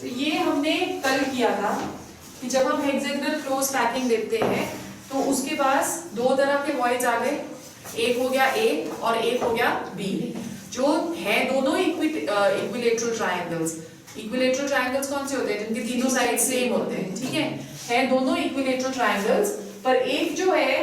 तो ये हमने कल किया था कि जब हम हेक्सागोनल क्लोज पैकिंग देते हैं तो उसके पास दो तरह के वॉइड्स आ गए, एक हो गया ए और एक हो गया बी, जो है दोनों इक्विलेटरल ट्रायंगल्स। इक्विलेटरल ट्रायंगल्स कौन से होते हैं? जिनके तीनों साइड सेम होते हैं, ठीक है दोनों इक्विलेटरल ट्रायंगल्स, पर एक जो है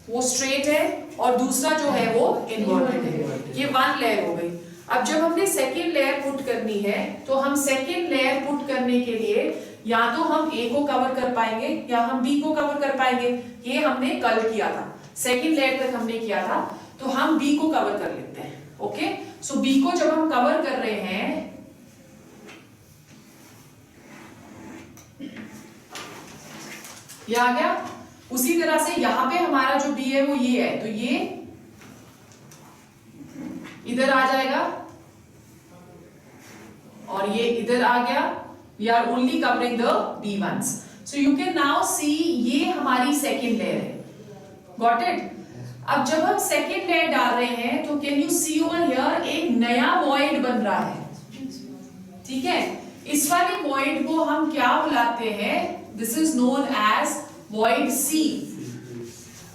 वो स्ट्रेट है और दूसरा जो है वो इन्वर्टेड है। ये वन लेयर हो गई। अब जब हमने सेकेंड लेयर पुट करनी है तो हम सेकेंड लेयर पुट करने के लिए या तो हम ए को कवर कर पाएंगे या हम बी को कवर कर पाएंगे। ये हमने कल किया था, सेकेंड लेयर तक हमने किया था, तो हम बी को कवर कर लेते हैं। ओके, सो बी को जब हम कवर कर रहे हैं ये आ गया। उसी तरह से यहां पे हमारा जो बी है वो ये है, तो ये इधर आ जाएगा और ये इधर आ गया। We are only covering the B ones. So you can now see ये हमारी सेकेंड लेयर है। Got it? अब जब हम सेकेंड लेयर डाल रहे हैं तो can you see over here एक नया वॉइड बन रहा है, ठीक है। इस वाले वॉइड को हम क्या बुलाते हैं? This is known as void c.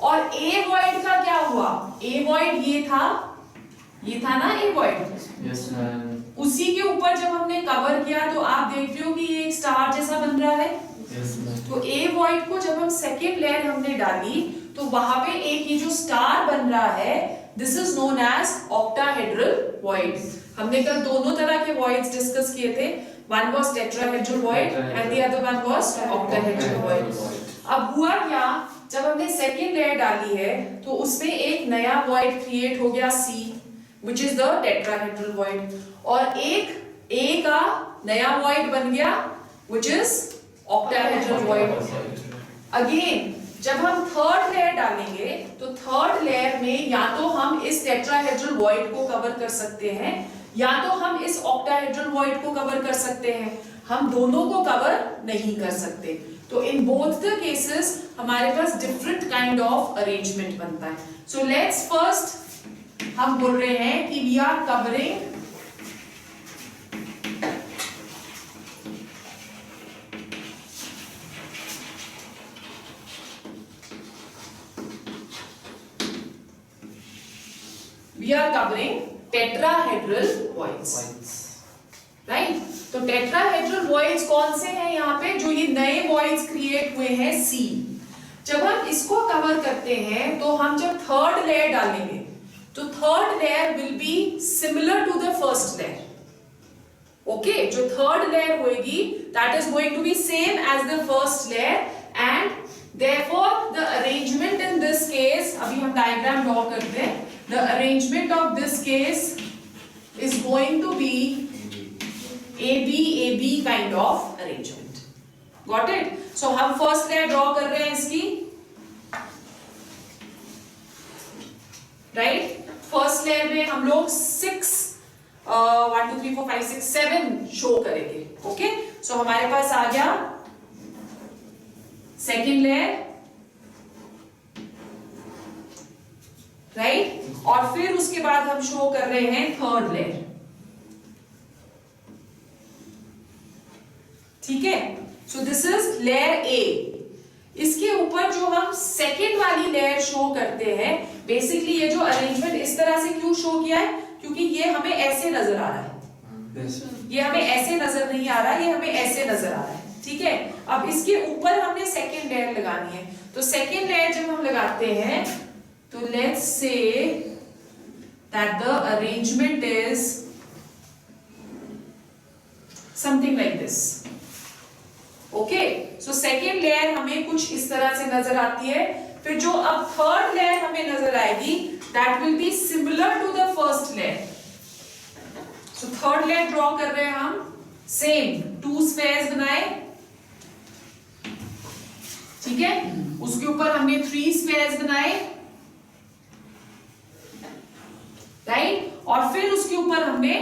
और ए वॉइड का क्या हुआ? ए वॉइड ये था ना ए वॉइड? Yes ma'am. उसी के ऊपर जब हमने कवर किया तो आप देख रहे हो कि ये एक स्टार जैसा बन रहा है। Yes ma'am. तो ए वॉइड को जब हम सेकेंड लेयर हमने डाली तो वहां पे एक ये जो स्टार बन रहा है, this is known as octahedral void. हमने कल दोनों तरह के वॉइड्स डिस्कस किए थे। One was tetrahedral void and the other one was octahedral void. अब हुआ क्या, जब हमने सेकेंड लेयर डाली है तो उसमें एक नया वॉइड क्रिएट हो गया सी, which is the tetrahedral void, और एक A का नया void बन गया which is octahedral void। Again जब हम थर्ड लेयर डालेंगे तो थर्ड लेयर में या तो हम इस tetrahedral void को कवर कर सकते हैं या तो हम इस octahedral void को कवर कर सकते हैं। हम दोनों को कवर नहीं कर सकते। तो in both the cases हमारे पास different kind of arrangement बनता है। So let's first हम बोल रहे हैं कि we are covering tetrahedral voids, right. तो टेट्राहेड्रल वॉइड्स कौन से हैं यहाँ पे? जो ये नए वॉइड्स क्रिएट हुए हैं सी। जब हम इसको कवर करते हैं तो हम जब थर्ड लेयर डालेंगे तो third layer will be similar to the first layer. Okay, जो थर्ड लेयर होगी that is going to be same as the first layer and therefore the arrangement in this case, अभी हम diagram draw करते हैं, the arrangement of this case is going to be A B kind of arrangement. Got it? So हम first layer draw कर रहे हैं इसकी, right. First layer में हम लोग 1 2 3 4 5 6 7 शो करेंगे। ओके, सो हमारे पास आ गया सेकेंड लेयर, राइट, और फिर उसके बाद हम शो कर रहे हैं थर्ड लेयर, ठीक है। So this is layer A. इसके ऊपर जो हम सेकेंड वाली लेयर शो करते हैं, बेसिकली ये जो अरेंजमेंट इस तरह से क्यों शो किया है? क्योंकि ये हमें ऐसे नजर आ रहा है, ये हमें ऐसे नजर नहीं आ रहा, ये हमें ऐसे नजर आ रहा है, ठीक है। अब इसके ऊपर हमने सेकेंड लेयर लगानी है, तो सेकेंड लेयर जब हम लगाते हैं तो let's say that the arrangement is something like this. Okay, so second layer हमें कुछ इस तरह से नजर आती है। फिर जो अब थर्ड लेयर हमें नजर आएगी that will be similar to the first layer. So third layer draw कर रहे हैं हम, सेम 2 स्फेयर्स बनाए, ठीक है। उसके ऊपर हमने 3 स्फेयर्स बनाए, राइट, और फिर उसके ऊपर हमने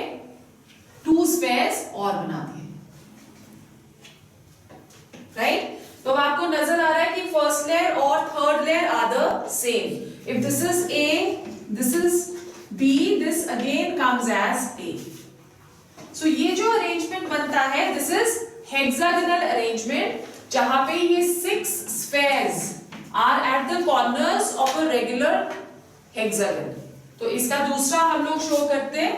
2 स्फेयर्स और बना दिए, राइट। तो आपको नजर आ रहा है कि फर्स्ट लेयर और third layer are the same. If this is A, this is B, this again comes as A. So ये जो अरेंजमेंट बनता है दिस इज हेक्सागोनल अरेंजमेंट जहां पे ये 6 spheres are at the corners of a regular hexagon. तो इसका दूसरा हम लोग शो करते हैं।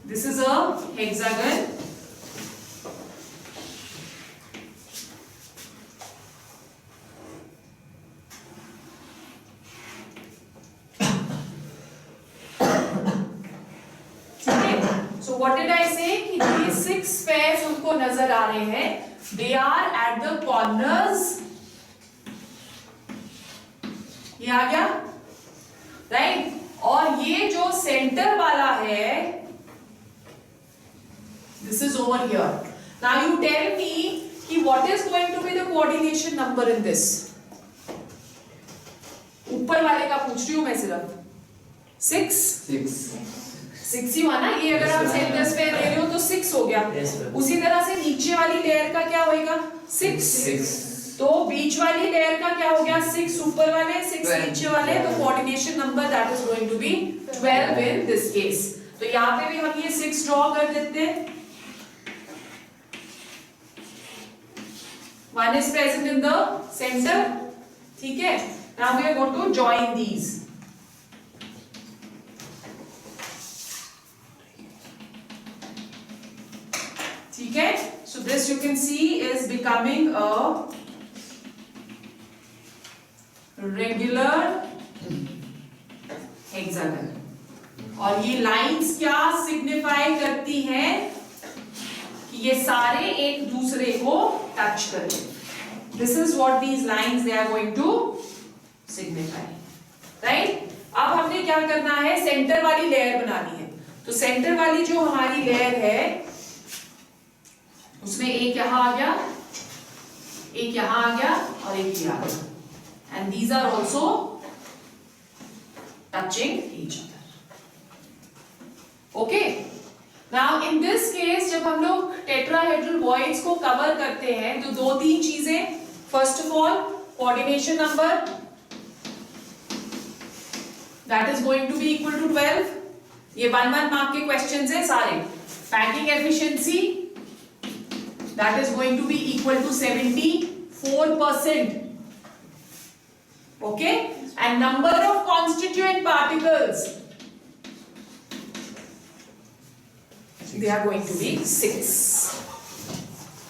This is a hexagon. So what did I say कि ये 6 स्फेयर्स उनको नजर आ रहे हैं, they are at the corners, ये आ गया राइट, और ये जो सेंटर वाला है this is over here. Now you tell me कि what is going to be the coordination number in this? ऊपर वाले का पूछ रही हूं मैं सिर्फ। 6 ही हुआ ना ये, अगर आप सेंटर स्फेयर ले रहे हो तो 6 हो गया। उसी तरह से नीचे वाली लेयर का क्या होएगा 6। तो बीच वाली लेयर का क्या हो गया 6 ऊपर वाले 6 नीचे वाले, तो coordination number that is going to be 12 in this case. तो यहाँ पे भी हम ये 6 ड्रॉ कर देते हैं। One is present in the center, ठीक है। Now we are going to join these. ठीक है, so this you can see is becoming a regular hexagon। और ये लाइंस क्या सिग्निफाई करती हैं कि ये सारे एक दूसरे को टच करें। This is what these lines they are going to signify, right? अब हमने क्या करना है, सेंटर वाली लेयर बनानी है। तो सेंटर वाली जो हमारी लेयर है उसमें एक यहां आ गया, एक यहां आ गया और एक ये आ गया, and these are also touching each other. Okay? Now in this case जब हम लोग टेट्राहेड्रल वॉइड्स को कवर करते हैं तो 2-3 चीजें, first of all coordination number that is going to be equal to 12। ये 1-1 मार्क के क्वेश्चंस हैं सारे। Packing efficiency that is going to be equal to 74%। Okay, and number of constituent particles they are going to be 6.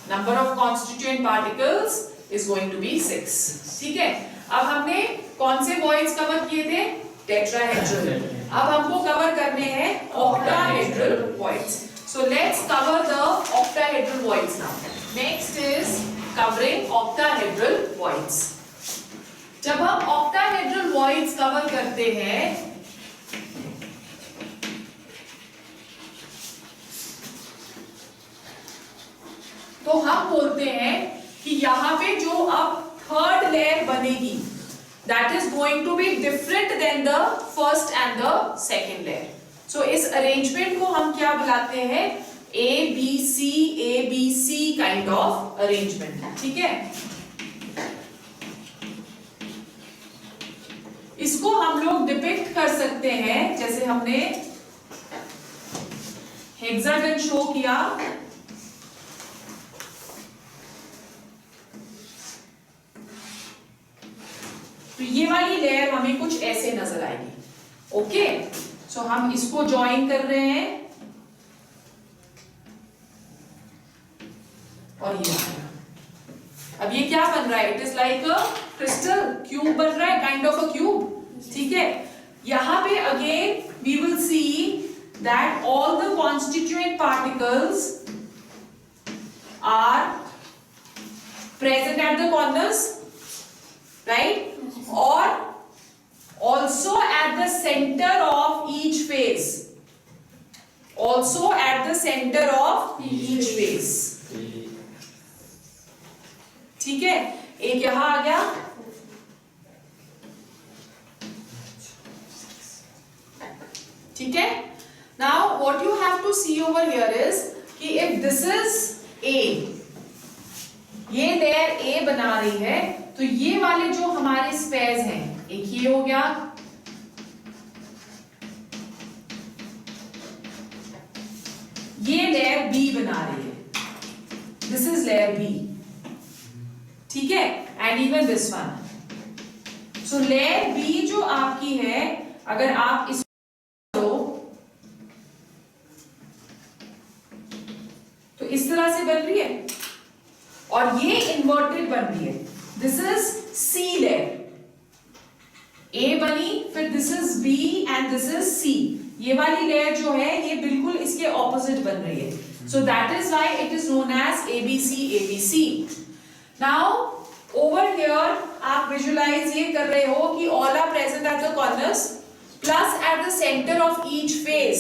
Number of constituent particles is going to be 6. ठीक है, अब हमने कौन से वॉइड्स कवर किए थे, टेट्राहेड्रल। अब हमको कवर करने हैं octahedral voids. So let's cover the octahedral voids now. Next is covering octahedral voids. जब हम octahedral voids cover करते हैं तो हम बोलते हैं कि यहां पे जो अब थर्ड लेयर बनेगी that is going to be different then the first and the second layer. So इस अरेंजमेंट को हम क्या बुलाते हैं, A B C kind of arrangement. ठीक है, इसको हम लोग डिपिक्ट कर सकते हैं जैसे हमने हेक्सागन शो किया, तो ये वाली लेयर हमें कुछ ऐसे नजर आएगी। ओके, सो हम इसको ज्वाइन कर रहे हैं और ये आ गया। अब ये क्या बन रहा है, it is like a crystal cube बन रहा है, काइंड ऑफ अ क्यूब। ठीक है, यहां पे again we will see that all the constituent particles are present at the corners, right, or also at the center of each face, also at the center of each face। ठीक है, एक यहां आ गया, ठीक है। now what you have to see over here is कि if this is A, ये layer A बना रही है, तो ये वाले जो हमारे स्पेयर्स हैं, एक ये हो गया, बी बना रही है, दिस इज लेयर बी, ठीक है, and even this one. So layer B जो आपकी है, अगर आप इस तो इस तरह से बन रही है, और ये इन्वर्टेड बन रही है, this is C layer, A बनी, फिर this is B and this is C, ये वाली लेयर जो है ये बिल्कुल इसके ऑपोजिट बन रही है, so that is why it is known as ABC ABC. Now over here आप विजुलाइज ये कर रहे हो कि all are present at the corners plus at the centre of each face.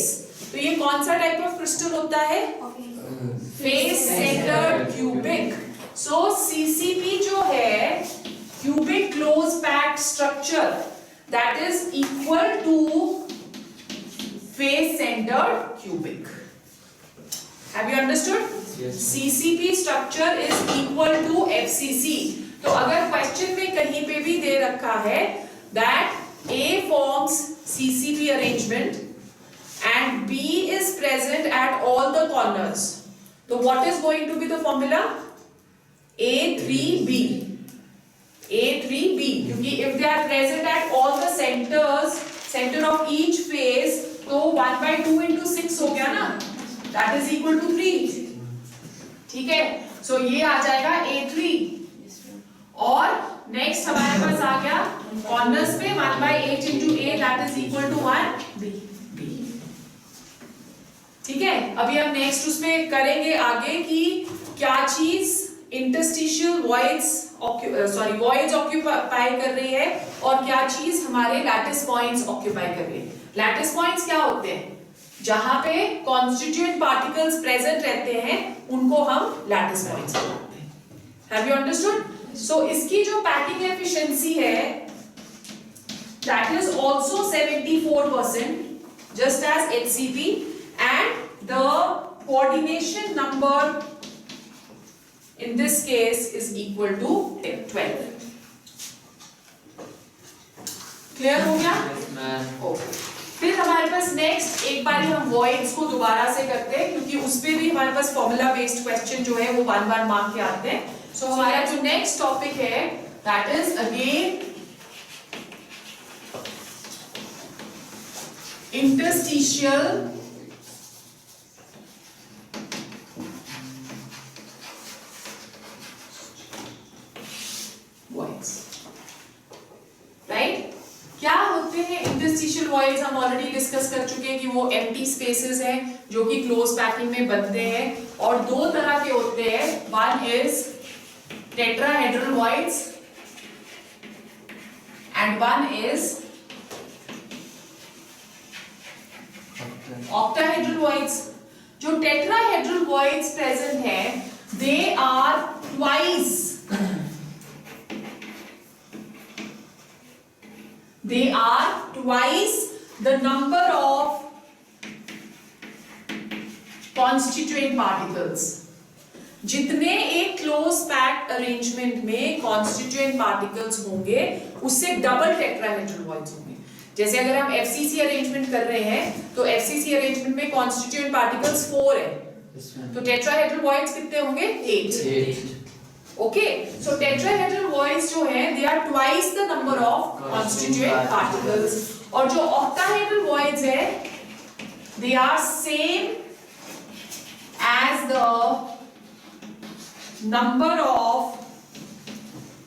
तो ये कौन सा टाइप ऑफ क्रिस्टल होता है? Face centred cubic. So CCP जो है cubic close packed structure, that is equal to face centered cubic. Have you understood? Yes. CCP structure is equal to FCC. तो अगर क्वेश्चन में कहीं पे भी दे रखा है that A forms CCP arrangement and B is present at all the corners, so what is going to be the formula? A3B. A3B, क्योंकि if they are present at all the centers, center of each face, तो 1/2 into 6 हो गया ना, that is equal to 3, ठीक है, सो ये आ जाएगा A3। और नेक्स्ट हमारे पास आ गया कॉर्नर्स पे 1/8 into A, that is equal to 1B, ठीक है। अभी हम नेक्स्ट उसमें करेंगे आगे कि क्या चीज इंटरस्टिशियल वॉइड्स वॉइड्स ऑक्यूपाई कर रही है और क्या चीज हमारे लैटिस पॉइंट्स ऑक्यूपाई कर रही है। लैटिस पॉइंट्स क्या होते हैं? जहां पे कॉन्स्टिट्यूएंट पार्टिकल्स प्रेजेंट रहते हैं उनको हम लैटिस पॉइंट्स बोलते हैं। Have you understood? सो इसकी जो पैकिंग एफिशिएंसी है that is also 74% just as HCP, and the coordination number in this case is equal to 12. Clear हो गया? ओके। फिर हमारे पास नेक्स्ट एक बार हम वॉइड्स को दोबारा से करते हैं, क्योंकि उस पे भी हमारे पास फॉर्मूला बेस्ड क्वेश्चन जो है वो 1 मार्क के आते हैं। सो हमारा जो नेक्स्ट टॉपिक है that is again interstitial interstitial voids. हम ऑलरेडी डिस्कस कर चुके हैं कि वो एम्प्टी स्पेसेस हैं जो कि क्लोज पैकिंग में बनते हैं, और दो तरह के होते हैं, one is tetrahedral voids and one is octahedral voids. जो टेट्राहेड्रल वॉइड्स प्रेजेंट हैं they are twice, they are twice the number of constituent particles। जितने एक क्लोज पैक्ड अरेंजमेंट में कॉन्स्टिट्यूएंट पार्टिकल्स होंगे उससे डबल टेट्राहेड्रल वॉइड्स होंगे। जैसे अगर हम FCC अरेंजमेंट कर रहे हैं तो FCC अरेंजमेंट में कॉन्स्टिट्यूएंट पार्टिकल्स 4 है, तो टेट्राहेड्रल वॉइड्स कितने होंगे? 8। ओके, सो टेट्राहेड्रल वॉइड्स जो है they are twice the number of constituent particles, और जो ऑक्टाहेड्रल वॉइड्स है they are same as the number of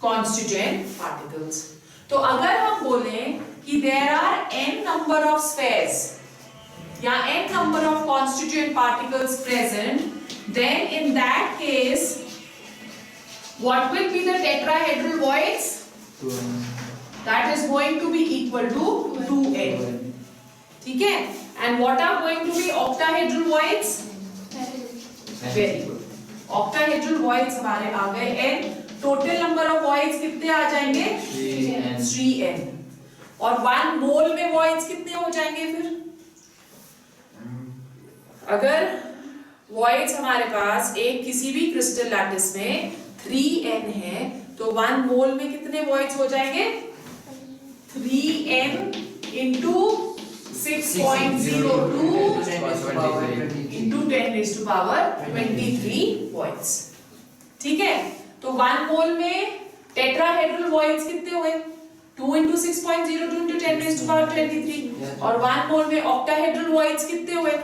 constituent particles. तो अगर हम बोलें कि there are n number of spheres या n number of constituent particles present, then in that case what will be the tetrahedral voids? 2n. That is going to be equal to 2n. ठीक है? And what are going to be octahedral voids? Very good. Octahedral voids हमारे आ गए n. Total number of voids कितने आ जाएंगे? 3n. और 1 मोल में voids कितने हो जाएंगे फिर? अगर voids हमारे पास एक किसी भी क्रिस्टल लैटिस में 3n है तो 1 मोल में कितने वॉइड्स हो जाएंगे? 3n into 6.02 into 10 raised to power 23 voids. ठीक है, तो 1 मोल में टेट्राहेड्रल वॉइड्स कितने हुए? 2 into 6.02 into 10 raised to power 23। और 1 मोल में ऑक्टाहेड्रल वॉइड्स कितने हुए?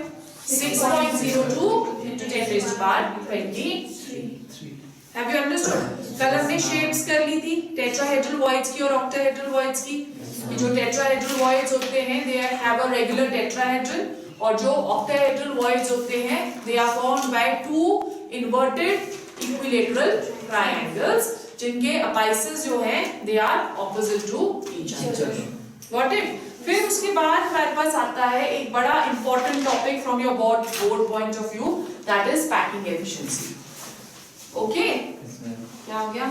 6.02 into 10 raised to power 23। Have you understood? कल हमने शेप्स कर ली थी टेट्राहेड्रल वॉइड्स की और ऑक्टाहेड्रल वॉइड्स की। जो टेट्राहेड्रल वॉइड्स होते हैं they have a regular tetrahedron, और जो ऑक्टाहेड्रल वॉइड्स होते हैं they are formed by two inverted equilateral triangles जिनके अपाइसेस जो हैं they are opposite to each other। Got it? फिर उसके बाद हमारे पास आता है एक बड़ा important topic from your board point of view, that is packing efficiency। Okay? क्या हो गया?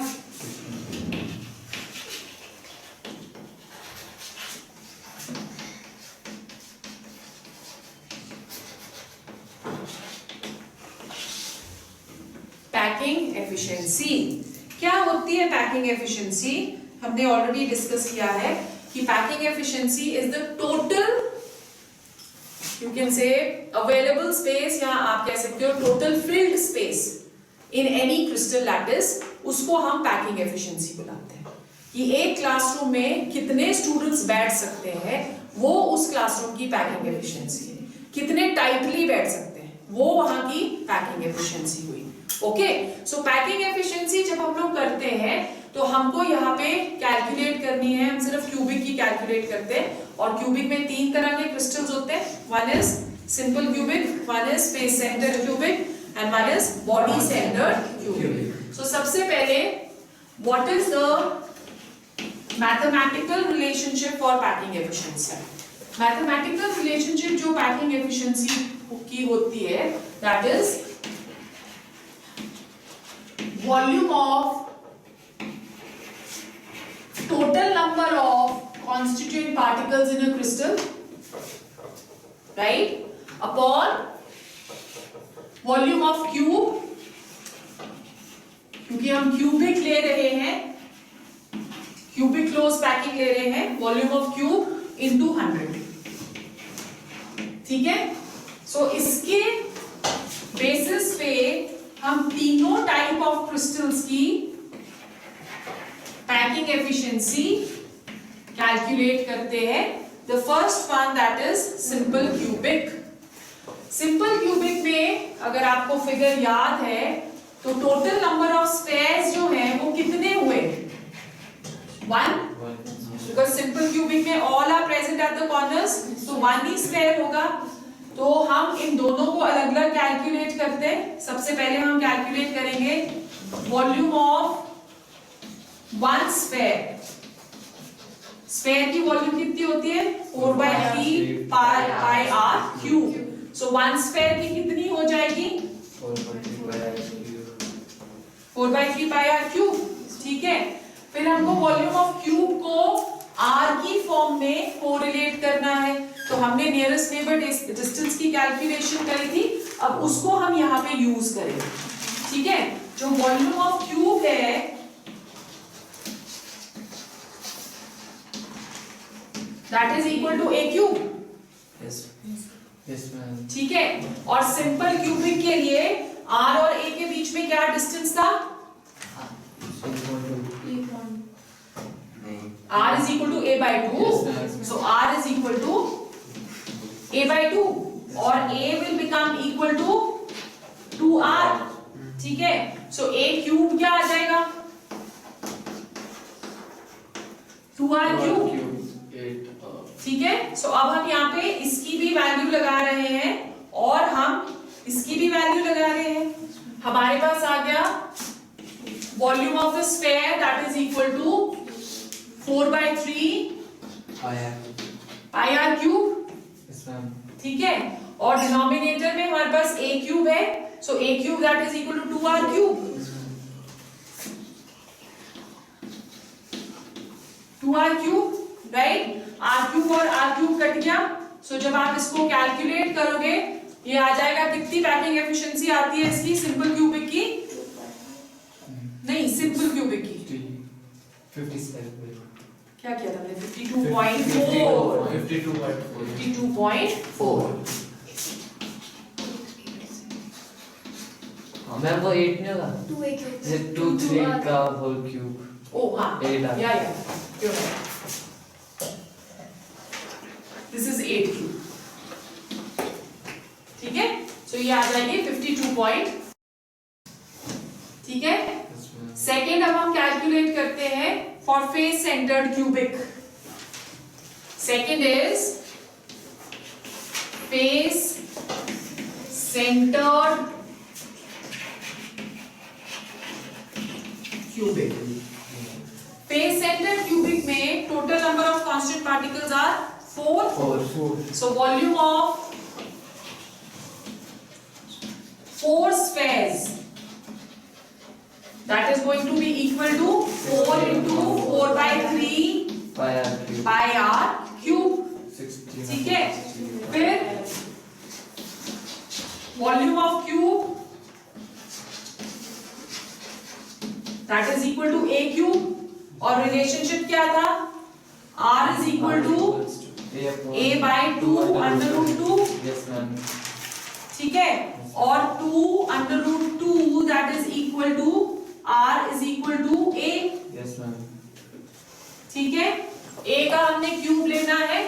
पैकिंग एफिशिएंसी क्या होती है? पैकिंग एफिशिएंसी हमने ऑलरेडी डिस्कस किया है कि packing efficiency is the total, you can say available space, या आप कह सकते हो total field space in any crystal lattice, उसको हम पैकिंग एफिशिएंसी बुलाते हैं। कि एक क्लासरूम में कितने स्टूडेंट्स बैठ सकते हैं वो उस क्लासरूम की पैकिंग एफिशिएंसी है। कितने टाइटली बैठ सकते हैं वो वहां की पैकिंग एफिशिएंसी हुई। ओके, सो पैकिंग एफिशिएंसी जब हम लोग करते हैं तो हमको यहाँ पे कैलकुलेट करनी है। हम सिर्फ क्यूबिक की कैलकुलेट करते हैं, और क्यूबिक में 3 तरह के क्रिस्टल्स होते हैं। One is simple cubic, one is space centred cubic, and one is body centred cubic. So सबसे पहले what is the mathematical relationship for packing efficiency? Mathematical relationship जो पैकिंग एफिशिएंसी की होती है that is volume of total number of constituent particles in a crystal, right, upon volume of cube, क्योंकि हम cubic ले रहे हैं, क्यूबिक क्लोज पैकिंग ले रहे हैं, वॉल्यूम ऑफ क्यूब इनटू 100। ठीक है, सो इसके बेसिस पे हम तीनों टाइप ऑफ क्रिस्टल्स की पैकिंग एफिशिएंसी कैलकुलेट करते हैं। The first one that is simple cubic. Simple cubic में अगर आपको फिगर याद है तो टोटल नंबर ऑफ स्फेयर्स जो हैं वो कितने हुए? 1, बिकॉज सिंपल क्यूबिक में all are present at the corners, तो 1 ही स्फेयर होगा। तो हम इन दोनों को अलग अलग कैलकुलेट करते हैं। सबसे पहले हम कैलकुलेट करेंगे वॉल्यूम ऑफ 1 स्फेयर। स्फेयर की वॉल्यूम कितनी होती है? 4/3 पाई आर क्यूब। सो 1 स्फेयर की कितनी हो जाएगी? 4/3 पाई आर क्यूब। ठीक है, फिर हमको वॉल्यूम ऑफ क्यूब को आर की फॉर्म में कोरिलेट करना है, तो हमने नियरेस्ट नेबर डिस्टेंस की कैलकुलेशन करी थी, अब उसको हम यहाँ पे यूज करेंगे। ठीक है, जो वॉल्यूम ऑफ क्यूब है that is equal to a cube. ठीक है, और सिंपल क्यूबिक के लिए आर और ए के बीच में क्या डिस्टेंस था? R is equal to a by 2, so R is equal to a by 2, और a will become equal to 2R। ठीक है, so a क्यूब क्या आ जाएगा? 2R cube. ठीक है, so अब हम यहाँ पे इसकी भी वैल्यू लगा रहे हैं और हम इसकी भी वैल्यू लगा रहे हैं। हमारे पास आ गया volume of the sphere that is equal to 4/3 pi r cube. ठीक है, और डिनोमिनेटर में हमारे पास a क्यूब है, so a cube that is equal to 2r cube. 2r cube, right? r cube और r क्यूब कट गया, so जब आप इसको कैलकुलेट करोगे ये आ जाएगा। कितनी पैकिंग एफिशिएंसी आती है इसकी सिंपल क्यूबिक की? नहीं, सिंपल क्यूबिक की 57। क्या किया था हमने 52.4 मैम वो 8 नहीं होगा 2 3 का होल क्यूब ओ हाँ या दिस इज 8 क्यूब ठीक है सो ये आ जाएगी 52 पॉइंट ठीक है सेकेंड अब हम कैलकुलेट करते हैं for face centred cubic second is face centred cubic face centred cubic में total number of constant particles are 4 so volume of 4 spheres that is going to be equal to 4 into 4 by 3 pi r cube ठीक है फिर volume of cube that is equal to a cube और relationship क्या था r is equal to a by 2 under root 2 yes ma'am ठीक है और 2 under root 2 that is equal to r is equal to a yes ma'am ठीक है a का हमने क्यूब लेना है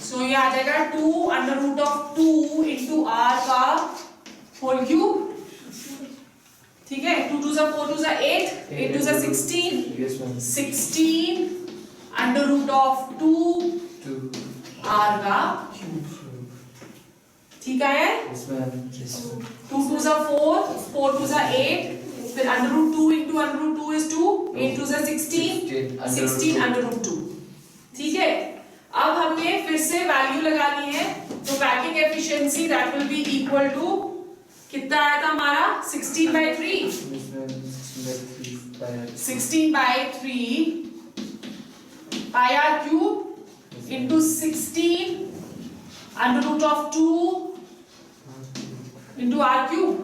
सो ये आ जाएगा 2 under root of 2 into r का होल क्यूब ठीक है 2 2 4 2 8 8 2 16 yes ma'am 16 under root of 2 r का क्यूब ठीक है yes ma'am 2 2 4 4 2 8 फिर under root 2 into under root 2 is 2 8 2 16 16 under root 2 ठीक है अब हमने फिर से वैल्यू लगानी है तो packing efficiency that will be equal to कितना आया था हमारा 16 by 3 16 by 3 pi r cube into 16 under root of 2 into r cube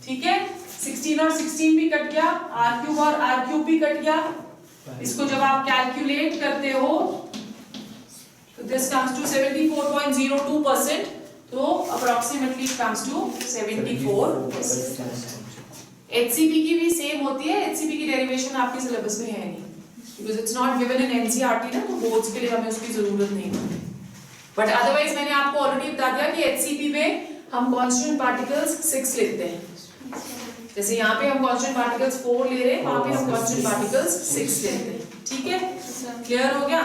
ठीक है 16 और 16 भी कट गया r cube और r cube भी कट गया इसको जब आप कैलकुलेट करते हो तो this comes to 74.02% तो approximately it comes to 74%. HCP की भी सेम होती है HCP की डेरिवेशन आपके सिलेबस में है नहीं because it's not given in NCERT ना तो बोर्ड्स के लिए हमें उसकी जरूरत नहीं है बट अदरवाइज मैंने आपको ऑलरेडी बता दिया कि HCP में हम कांस्टेंट पार्टिकल्स 6 लेते हैं जैसे यहाँ पे हम कांस्टेंट पार्टिकल्स 4 ले रहे हैं वहां पे हम कांस्टेंट पार्टिकल्स 6 लेते हैं ठीक है क्लियर हो गया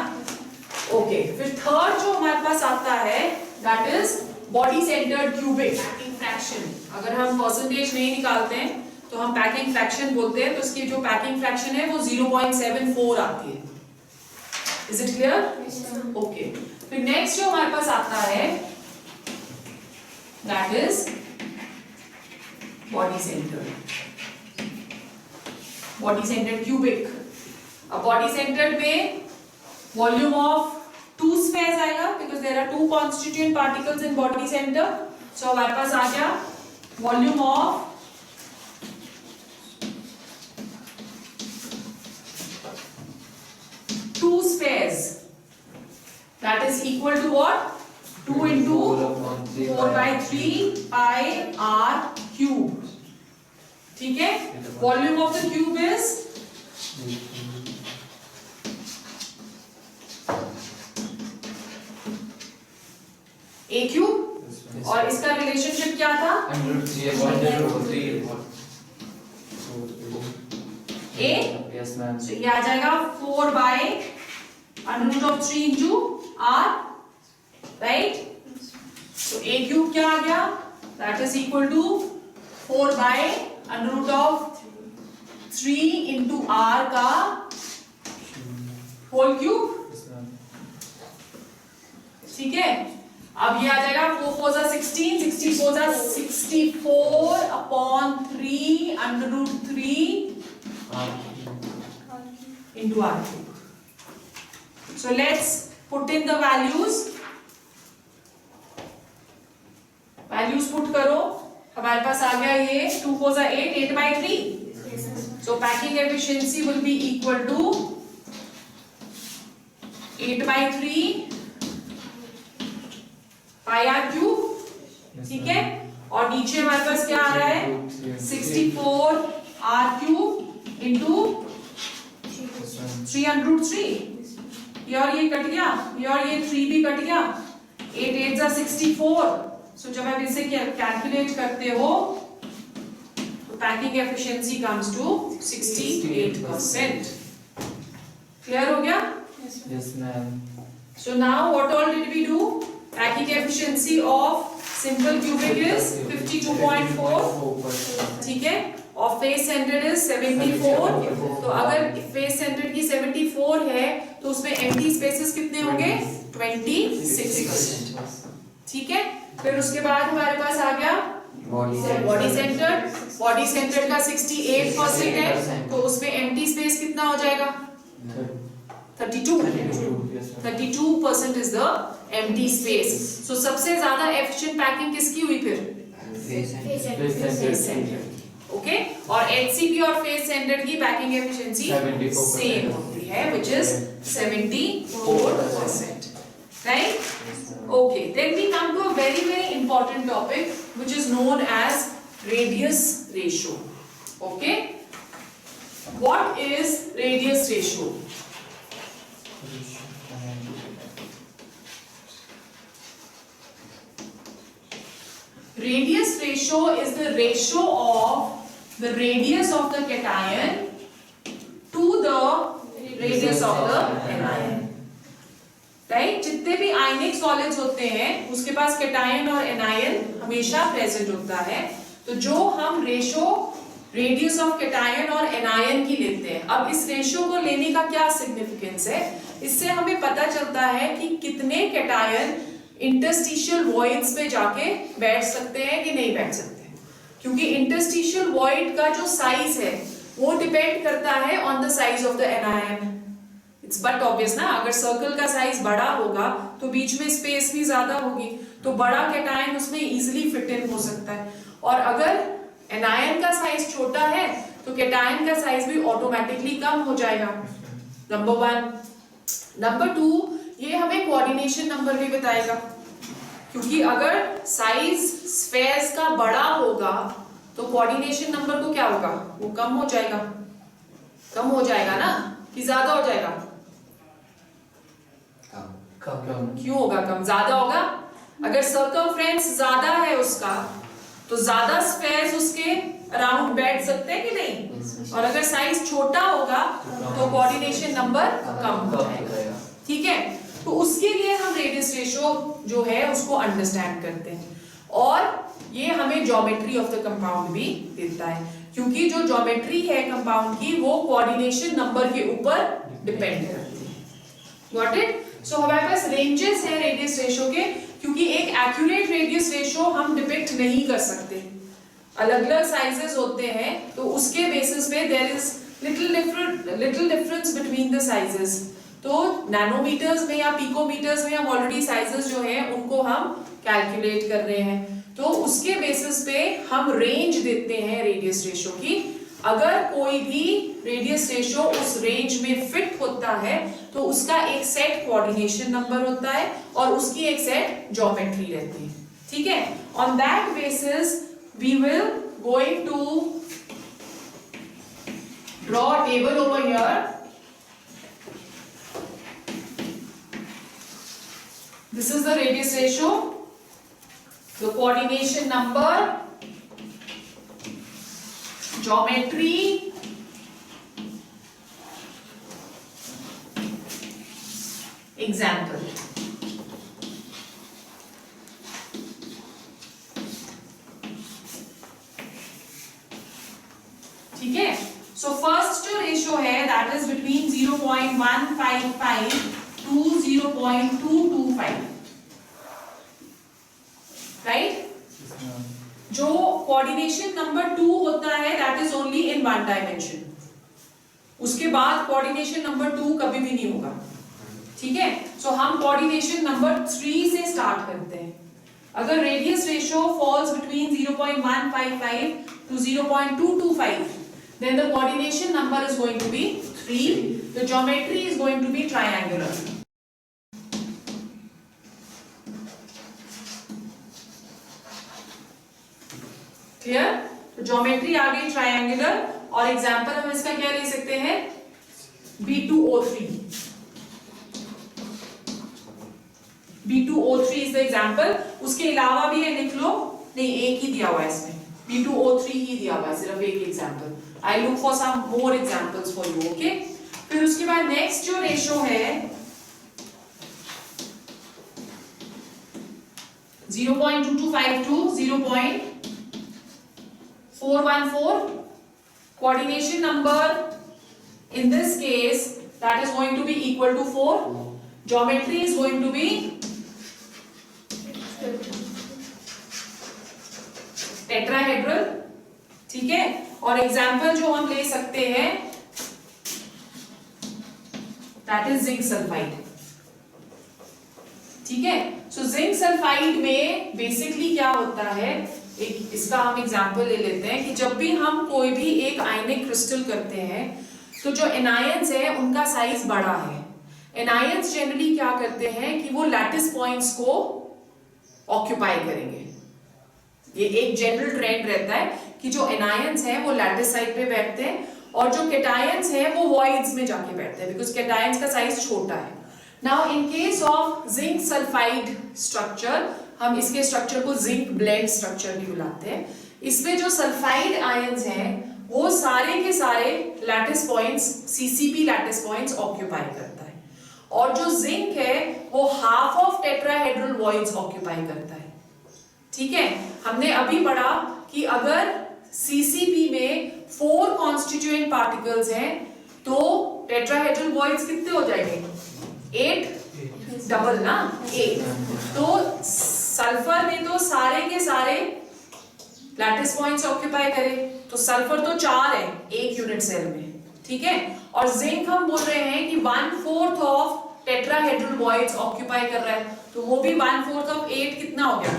ओके फिर थर्ड जो हमारे पास आता है that is body centred cubic packing fraction अगर हम परसेंटेज नहीं निकालते हैं तो हम पैकिंग फ्रैक्शन बोलते हैं तो इसकी जो पैकिंग फ्रैक्शन है वो 0.74 आती है इज इट क्लियर ओके फिर नेक्स्ट जो हमारे पास आता है that is body centred cubic अब बॉडी सेंटर्ड में वॉल्यूम ऑफ 2 स्फेयर्स आएगा because there are 2 constituent particles in body centre so हमारे पास आ गया volume of two spheres that is equal to what 2 into 4 by 3 pi r cube ठीक है volume of the cube is a cube और इसका relationship क्या था a yes ma'am so ये आ जाएगा 4 by under root of 3 into r right so a cube क्या आ गया that is equal to 4 by under root of 3 into r का whole cube ठीक है अब ये आ जाएगा 4 4 16 64 64 upon 3 under root 3 into r cube. So let's put in the values. Values put करो हमारे पास आ गया ये 2 4 8 8 by 3. So packing efficiency will be equal to 8/3 pi r cube, ठीक है। और नीचे हमारे पास क्या आ रहा है 64 आर क्यूब इंटू 3/3। ये और ये कट गया, ये और ये 3 भी कट गया, 8 8 जा 64। सो जब आप इसे कैलकुलेट करते हो तो packing efficiency comes to 68%। Clear हो गया? Yes, ma'am. So now what all did we do? Packing efficiency of simple cubic is 52.4, ठीक है। और फेस सेंटर्ड इज 74। तो अगर फेस सेंटर्ड की 74 है तो उसमें एम्प्टी स्पेसेस कितने होंगे 26%, ठीक है। फिर उसके बाद हमारे पास आ गया बॉडी सेंटर्ड। बॉडी सेंटर्ड का 68% है तो उसमें एम्प्टी स्पेस कितना हो जाएगा 32% is the empty space. So सबसे ज्यादा efficient packing किसकी हुई फिर? Face centered. Okay? और HCP और face centered की packing efficiency same होती है, which is 74%. Right? Okay. Then we come to a very very important topic, which is known as radius ratio. Okay? What is radius ratio? Radius ratio is the ratio of the radius of the cation to the radius of the anion. Right? जितने भी आयनिक solids होते हैं उसके पास cation और anion हमेशा present होता है। तो जो हम रेशियो रेडियस ऑफ कैटायन और एनायन की लेते हैं, अब इस रेशियो को लेने का क्या सिग्निफिकेंस है, इससे हमें पता चलता है कि कितने कैटायन इंटरस्टिशियल वॉइड्स में जाके बैठ सकते हैं कि नहीं बैठ सकते हैं। क्योंकि इंटरस्टिशियल वॉइड का जो साइज है वो डिपेंड करता है on the size of the anion. It's but obvious ना, अगर सर्कल का साइज बड़ा होगा तो बीच में स्पेस भी ज्यादा होगी, तो बड़ा कैटायन उसमें इजीली फिट इन हो सकता है। और अगर एनायन का साइज छोटा है तो कैटायन का साइज भी ऑटोमेटिकली कम हो जाएगा। नंबर 1। नंबर 2, ये हमें कोऑर्डिनेशन नंबर भी बताएगा, क्योंकि अगर साइज स्फेयर्स का बड़ा होगा तो कोऑर्डिनेशन नंबर को क्या होगा, वो कम हो जाएगा। कम हो जाएगा ना कि ज्यादा हो जाएगा? कम। क्यों होगा कम? ज्यादा होगा। अगर सर्कमफ्रेंस ज्यादा है उसका तो ज्यादा स्फेयर्स उसके अराउंड बैठ सकते हैं कि नहीं, और अगर साइज छोटा होगा तो कोऑर्डिनेशन नंबर कम हो जाएगा, ठीक है। तो उसके लिए हम रेडियस रेशियो जो है उसको अंडरस्टैंड करते हैं, और ये हमें ज्योमेट्री ऑफ द कंपाउंड भी देता है, क्योंकि जो ज्योमेट्री है कंपाउंड की वो कोऑर्डिनेशन नंबर के ऊपर डिपेंड करती है। Got it? सो हमारे पास रेंजेस है रेडियस रेशियो के, क्योंकि एक एक्यूरेट रेडियस रेशियो हम डिपिक्ट नहीं कर सकते। अलग अलग साइजेस होते हैं तो उसके बेसिस पे there is little difference between the sizes. तो नैनोमीटर्स में या पिकोमीटर्स में हम ऑलरेडी साइजेस जो हैं उनको हम कैलकुलेट कर रहे हैं, तो उसके बेसिस पे हम रेंज देते हैं रेडियस रेशियो की। अगर कोई भी रेडियस रेशियो उस रेंज में फिट होता है तो उसका एक सेट कोऑर्डिनेशन नंबर होता है और उसकी एक सेट ज्योमेट्री रहती है, ठीक है। On that basis we will going to draw a table over here. This is the radius ratio, the coordination number, geometry, example. ठीक है। So first जो रेशियो है that is between 0.155 to 0.225, right. जो coordination number 2 होता है that is only in one dimension, उसके बाद coordination number 2 कभी भी नहीं होगा, ठीक है। सो हम कोऑर्डिनेशन नंबर 3 से स्टार्ट करते हैं। अगर radius ratio falls between 0.155 to 0.225, then the coordination number is going to be 3. The geometry is going to be triangular. Clear? तो ज्योमेट्री आ गई ट्रायंगुलर, और एग्जांपल हम इसका क्या ले सकते हैं, B2O3. B2O3 is the example. उसके अलावा भी ये लिख लो, नहीं एक ही दिया हुआ है इसमें, B2O3 ही दिया हुआ है, सिर्फ एक example. I look for some more examples for you. Okay, फिर उसके बाद नेक्स्ट जो रेशो है 0.2252, 0.414. Coordination number in this case that is going to be equal to 4. Geometry is going to be tetrahedral. ठीक है, और एग्जाम्पल जो हम ले सकते हैं that is zinc sulfide. ठीक है, सो जिंक सल्फाइड में बेसिकली क्या होता है, एक इसका हम एग्जांपल ले लेते हैं कि जब भी हम कोई भी एक आयनिक क्रिस्टल करते हैं तो जो एनायंस है उनका साइज बड़ा है. एनायंस जनरली क्या करते हैं कि वो लैटिस पॉइंट्स को ऑक्यूपाई करेंगे. ये एक जनरल ट्रेंड रहता है कि जो एनायंस है वो लैटिस साइड पे बैठते हैं और जो कैटायंस है वो वॉइड्स में जाके बैठते हैं, बिकॉज कैटायंस का साइज छोटा है. Now in case of zinc sulfide structure, हम इसके स्ट्रक्चर को जिंक ब्लेंड स्ट्रक्चर भी बुलाते हैं. इसमें जो सल्फाइड आयंस हैं वो सारे के सारे lattice points, CCP lattice points occupy करता है, और जो जिंक है वो half of tetrahedral voids occupy करता है. ठीक है, हमने अभी पढ़ा कि अगर CCP में 4 कॉन्स्टिट्यूएंट पार्टिकल्स हैं तो टेट्राहेड्रल वॉइड्स कितने हो जाएंगे, 8, डबल ना 8. तो सल्फर में तो सारे के सारे लैटिस पॉइंट्स ऑक्यूपाई करे, तो सल्फर तो 4 है एक यूनिट सेल में. ठीक है, और जिंक हम बोल रहे हैं कि 1/4 ऑफ टेट्राहेड्रल वॉइड्स ऑक्यूपाई कर रहा है, तो वो भी 1/4 ऑफ 8 कितना हो गया,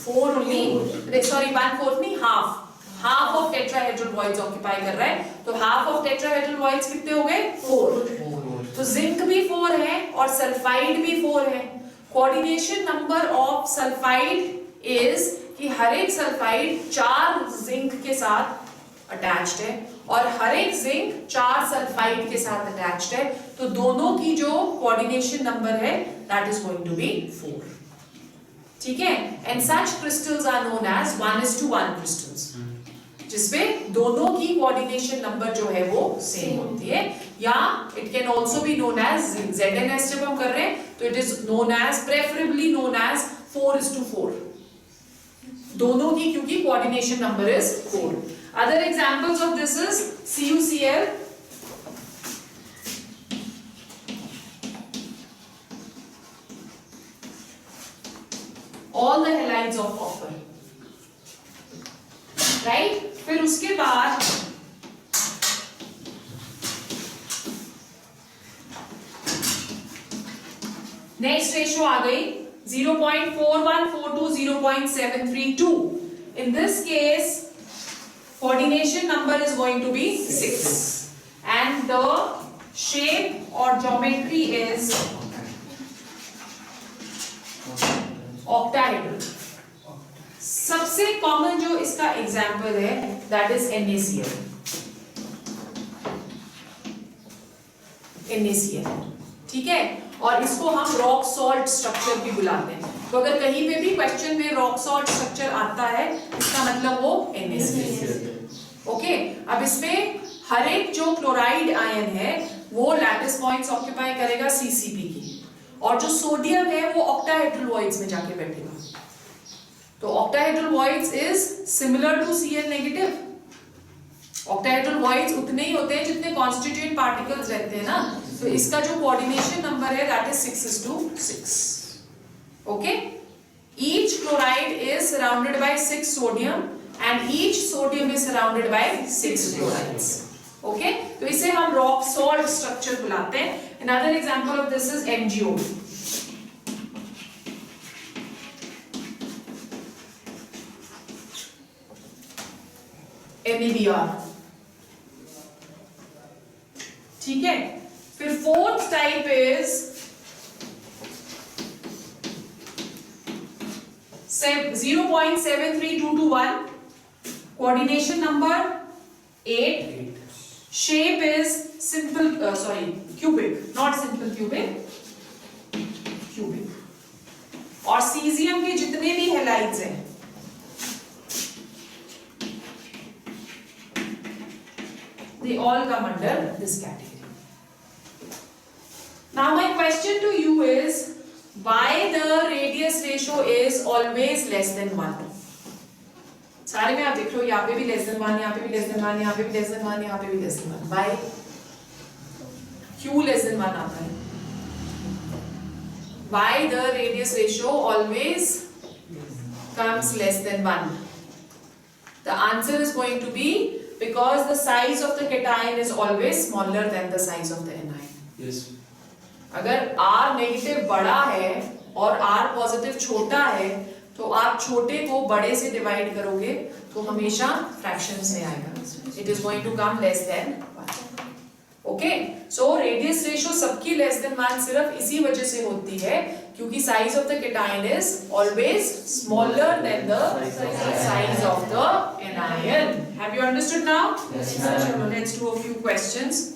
4 ओनली, सॉरी 1/4 नहीं, half of tetrahedral voids occupy कर रहा है. तो हाफ ऑफ टेट्राहेड्रल वॉइड्स कितने हो गए, 4. तो जिंक भी 4 है और सल्फाइड भी 4 है. Coordination number of sulphide is कि हर एक सल्फाइड 4 जिंक के साथ अटैच्ड है और हर एक जिंक 4 सल्फाइड के साथ अटैच्ड है. तो दोनों की जो कोऑर्डिनेशन नंबर है that is going to be 4. ठीक है, and such crystals are known as 1:1 crystals, जिसमें दोनों की कोऑर्डिनेशन नंबर जो है वो सेम होती है. या it can also be known as ZnS. जब हम कर रहे हैं तो it is known as, preferably known as 4:4, दोनों की, क्योंकि coordination number is 4. Other examples of this is CuCl, all the halides of copper, right? फिर उसके बाद नेक्स्ट रेशियो आ गई 0.4142, 0.732. In this case, coordination number is going to be 6, and the shape or geometry is octahedral. सबसे common जो इसका example है that is NaCl. ठीक है, और इसको हम रॉक सॉल्ट स्ट्रक्चर भी बुलाते हैं. तो अगर कहीं पे भी क्वेश्चन में रॉक सॉल्ट स्ट्रक्चर आता है इसका मतलब वो NaCl. ओके, अब इसमें हर एक जो क्लोराइड आयन है वो लैटिस पॉइंट्स ऑक्यूपाई करेगा CCP की, और जो सोडियम है वो ऑक्टाहेड्रल वॉइड्स में जाके बैठेगा. तो octahedral voids is similar to Cl negative. Octahedral voids उतने ही होते हैं जितने कॉन्स्टिट्यूएंट पार्टिकल्स रहते हैं ना. तो इसका जो कोऑर्डिनेशन नंबर है that is 6:6. Okay, each chloride is surrounded by 6 sodium and each sodium is surrounded by 6 chlorides. Okay, तो इसे हम रॉक सॉल्ट स्ट्रक्चर बुलाते हैं. Another example of this is MgO. MEBR. ठीक है, फिर fourth type is 0.73221. Coordination number 8. Shape is simple, cubic, not simple cubic, cubic. और caesium के जितने भी हैलाइड्स हैं they all come under this category. Now my question to you is why the radius ratio is always less than 1? सारे में आप देख रहे हो, यहाँ पे भी less than 1, यहाँ पे भी less than 1, यहाँ पे भी less than 1, यहाँ पे भी less than 1. Why? क्यों less than 1 आता है? Why the radius ratio always comes less than 1? The answer is going to be because the size of the cation is always smaller than the size of the anion. Yes. अगर R negative बड़ा है और R positive छोटा है तो आप छोटे को बड़े से डिवाइड करोगे तो हमेशा फ्रैक्शन में आएगा. It is going to come less than 1. Okay? So radius ratio सबकी less than 1 सिर्फ इसी वजह से होती है क्योंकि size of the cation is always smaller than the size of the anion. Have you understood now? Yes, ma'am. Let's do a few questions.